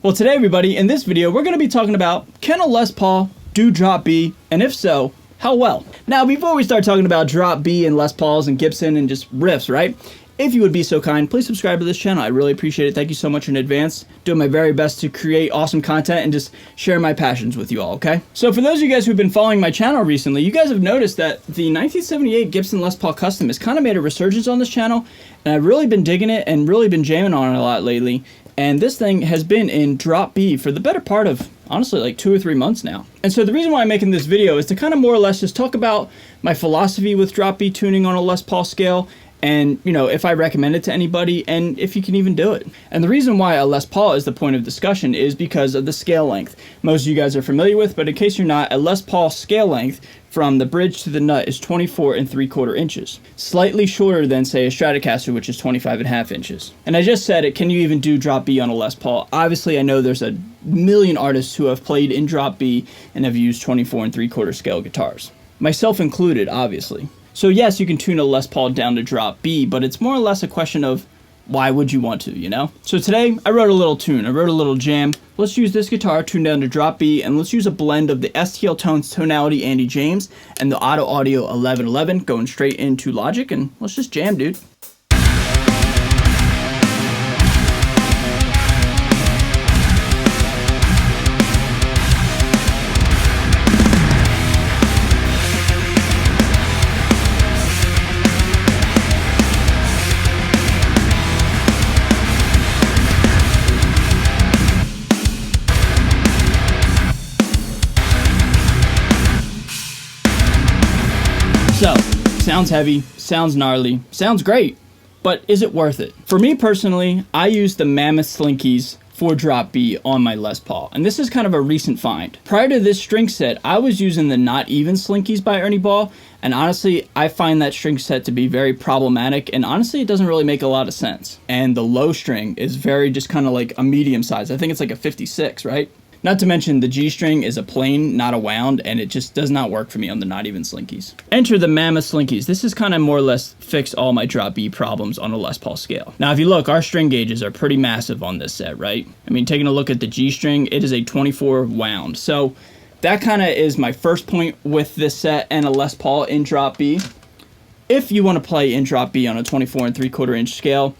Well, today everybody, in this video, we're going to be talking about, can a Les Paul do drop B, and if so, how well? Now, before we start talking about drop B and Les Pauls and Gibson and just riffs, right? If you would be so kind, please subscribe to this channel. I really appreciate it. Thank you so much in advance. Doing my very best to create awesome content and just share my passions with you all, okay? So for those of you guys who've been following my channel recently, you guys have noticed that the 1978 Gibson Les Paul Custom has kind of made a resurgence on this channel, and I've really been digging it and really been jamming on it a lot lately. And this thing has been in drop B for the better part of, honestly, like 2 or 3 months now. And so the reason why I'm making this video is to kind of more or less just talk about my philosophy with drop B tuning on a Les Paul scale, and, you know, if I recommend it to anybody, and if you can even do it. And the reason why a Les Paul is the point of discussion is because of the scale length. Most of you guys are familiar with, but in case you're not, a Les Paul scale length from the bridge to the nut is 24 3/4 inches. Slightly shorter than, say, a Stratocaster, which is 25 1/2 inches. And I just said it, can you even do drop B on a Les Paul? Obviously, I know there's a million artists who have played in drop B and have used 24 3/4 scale guitars. Myself included, obviously. So yes, you can tune a Les Paul down to drop B, but it's more or less a question of why would you want to, you know? So today, I wrote a little tune, I wrote a little jam. Let's use this guitar tuned down to drop B, and let's use a blend of the STL Tones Tonality Andy James and the Auto Audio 1111 going straight into Logic, and let's just jam, dude. So, sounds heavy, sounds gnarly, sounds great, but is it worth it? For me personally, I use the Mammoth Slinkies for drop B on my Les Paul, and this is kind of a recent find. Prior to this string set, I was using the Not Even Slinkies by Ernie Ball, and honestly, I find that string set to be very problematic, and honestly, it doesn't really make a lot of sense. And the low string is very just kind of like a medium size. I think it's like a 56, right? Not to mention the G string is a plain, not a wound, and it just does not work for me on the Not Even Slinkies. Enter the Mammoth Slinkies. This is kind of more or less fixed all my drop B problems on a Les Paul scale. Now, if you look, our string gauges are pretty massive on this set, right? I mean, taking a look at the G string, it is a 24 wound. So that kind of is my first point with this set and a Les Paul in drop B. If you want to play in drop B on a 24 3/4 inch scale,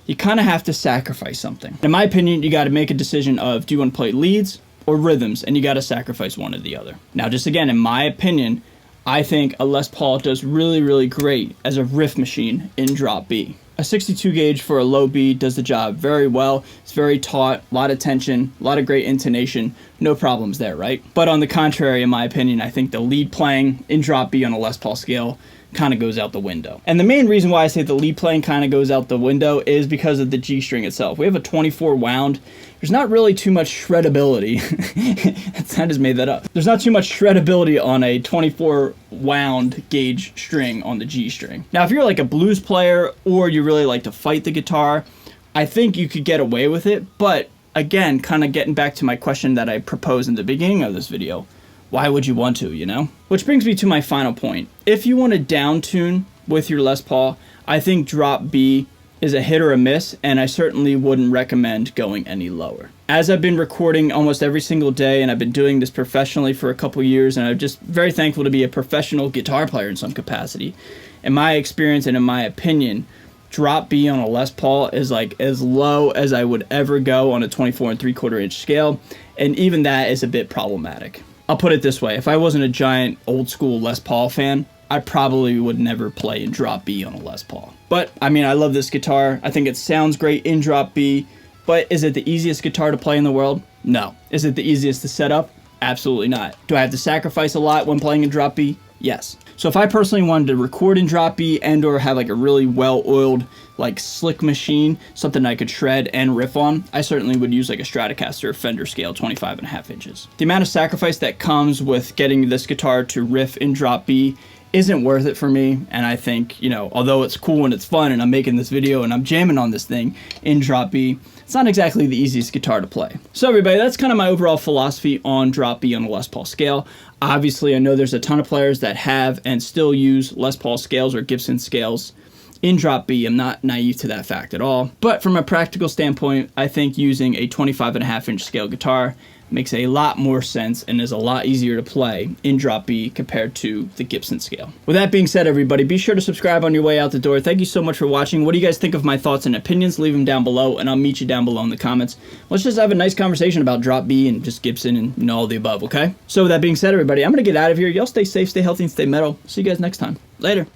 you kind of have to sacrifice something. In my opinion, you got to make a decision of, do you want to play leads or rhythms, and you got to sacrifice one or the other. Now, just again, in my opinion, I think a Les Paul does really, really great as a riff machine in drop B. A 62 gauge for a low B does the job very well. It's very taut, a lot of tension, a lot of great intonation, no problems there, right? But on the contrary, in my opinion, I think the lead playing in drop B on a Les Paul scale kind of goes out the window. And the main reason why I say the lead playing kind of goes out the window is because of the G string itself. We have a 24 wound. There's not really too much shreddability. I just made that up. There's not too much shreddability on a 24 wound gauge string on the G string. Now, if you're like a blues player or you really like to fight the guitar, I think you could get away with it. But again, kind of getting back to my question that I proposed in the beginning of this video, why would you want to, you know? Which brings me to my final point. If you want to down tune with your Les Paul, I think drop B is a hit or a miss, and I certainly wouldn't recommend going any lower. As I've been recording almost every single day, and I've been doing this professionally for a couple years, and I'm just very thankful to be a professional guitar player in some capacity. In my experience and in my opinion, drop B on a Les Paul is like as low as I would ever go on a 24 3/4 inch scale, and even that is a bit problematic. I'll put it this way, if I wasn't a giant old school Les Paul fan, I probably would never play in drop B on a Les Paul. But, I mean, I love this guitar. I think it sounds great in drop B, but is it the easiest guitar to play in the world? No. Is it the easiest to set up? Absolutely not. Do I have to sacrifice a lot when playing in drop B? Yes. So if I personally wanted to record in drop B and or have like a really well-oiled, like slick machine, something I could shred and riff on, I certainly would use like a Stratocaster Fender scale 25 1/2 inches. The amount of sacrifice that comes with getting this guitar to riff in drop B isn't worth it for me, and I think, you know, although it's cool and it's fun and I'm making this video and I'm jamming on this thing in drop B, it's not exactly the easiest guitar to play. So everybody, that's kind of my overall philosophy on drop B on a Les Paul scale. Obviously, I know there's a ton of players that have and still use Les Paul scales or Gibson scales. in drop B. I'm not naive to that fact at all. But from a practical standpoint, I think using a 25.5-inch scale guitar makes a lot more sense and is a lot easier to play in drop B compared to the Gibson scale. With that being said, everybody, be sure to subscribe on your way out the door. Thank you so much for watching. What do you guys think of my thoughts and opinions? Leave them down below, and I'll meet you down below in the comments. Let's just have a nice conversation about drop B and just Gibson and all the above, okay? So with that being said, everybody, I'm going to get out of here. Y'all stay safe, stay healthy, and stay metal. See you guys next time. Later.